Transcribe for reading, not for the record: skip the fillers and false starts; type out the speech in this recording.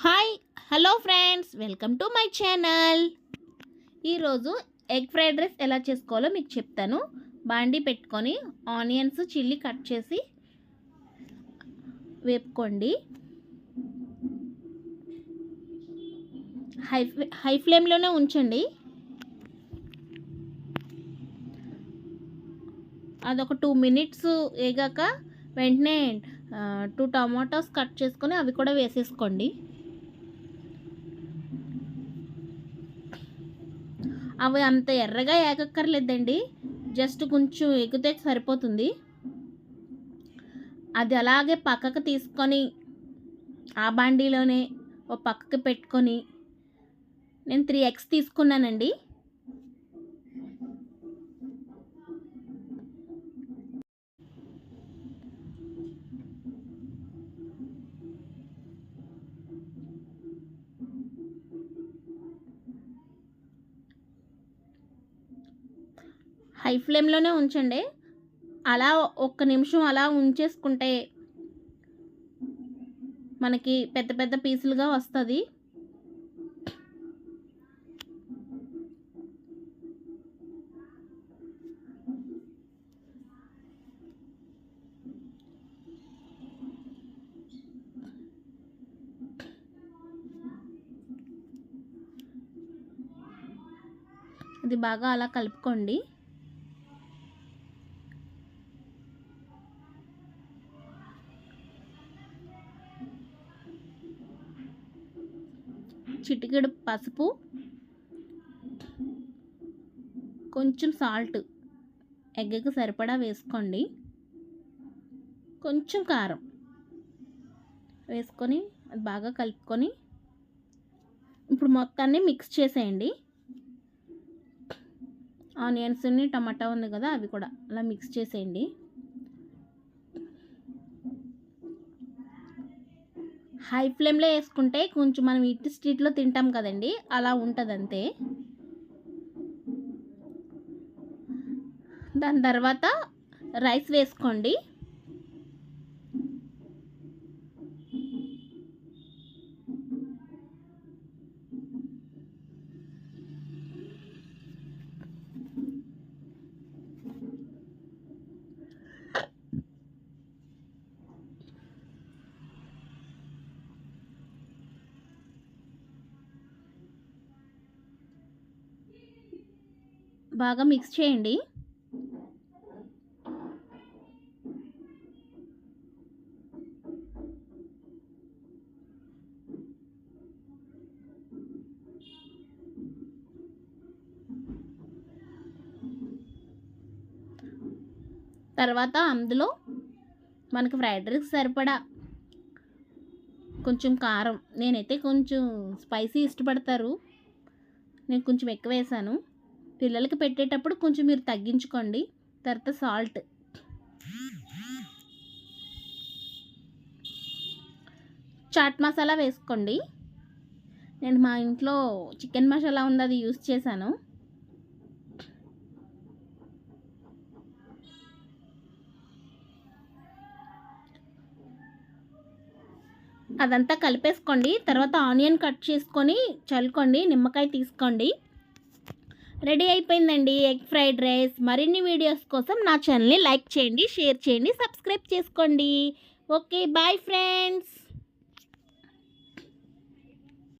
Hi hello friends, welcome to my channel. ఈరోజు egg fried rice ఎలా చేసుకోవాలో మీకు చెప్తాను. బాండీ పెట్టుకొని ఆనియన్స్ చిల్లీ కట్ చేసి వేపుకోండి. హై ఫ్లేమ్లోనే ఉంచండి. అదొక 2 మినిట్స్ వేగాక వెంటనే 2 టమాటోస్ కట్ చేసుకొని అవి కూడా వేసేసుకోండి. అవి అంత ఎర్రగా ఏగక్కర్లేదండి, జస్ట్ కొంచెం ఎగితే సరిపోతుంది. అది అలాగే పక్కకు తీసుకొని ఆ బాండీలోనే ఒక పక్కకి పెట్టుకొని, నేను 3 eggs తీసుకున్నానండి. హై ఫ్లేమ్లోనే ఉంచండి. అలా 1 నిమిషం అలా ఉంచేసుకుంటే మనకి పెద్ద పెద్ద పీసులుగా వస్తుంది. ఇది బాగా అలా కలుపుకోండి. చిటికెడు పసుపు, కొంచెం సాల్ట్ ఎగ్కి సరిపడా వేసుకోండి. కొంచెం కారం వేసుకొని అది బాగా కలుపుకొని ఇప్పుడు మొత్తాన్ని మిక్స్ చేసేయండి. ఆనియన్స్ని టమాటా ఉంది కదా, అవి కూడా అలా మిక్స్ చేసేయండి. హై ఫ్లేమ్లో వేసుకుంటే కొంచెం మనం ఇటు స్ట్రీట్లో తింటాం కదండి, అలా ఉంటుంది అంతే. దాని తర్వాత రైస్ వేసుకోండి. బాగా మిక్స్ చేయండి. తర్వాత అందులో మనకి ఫ్రైడ్ రైస్ సరిపడా కొంచెం కారం, నేనైతే కొంచెం స్పైసీ ఇష్టపడతారు, నేను కొంచెం ఎక్కువ వేసాను. పిల్లలకి పెట్టేటప్పుడు కొంచెం మీరు తగ్గించుకోండి. తర్వాత సాల్ట్, చాట్ మసాలా వేసుకోండి. నేను మా ఇంట్లో చికెన్ మసాలా ఉంది, అది యూస్ చేశాను. అదంతా కలిపేసుకోండి. తర్వాత ఆనియన్ కట్ చేసుకొని చల్లుకోండి, నిమ్మకాయ తీసుకోండి. రెడీ అయిపోయిందండి ఎగ్ ఫ్రైడ్ రైస్. మరిన్ని వీడియోస్ కోసం నా ఛానల్ని లైక్ చేయండి, షేర్ చేయండి, సబ్స్క్రైబ్ చేసుకోండి. Okay, bye friends.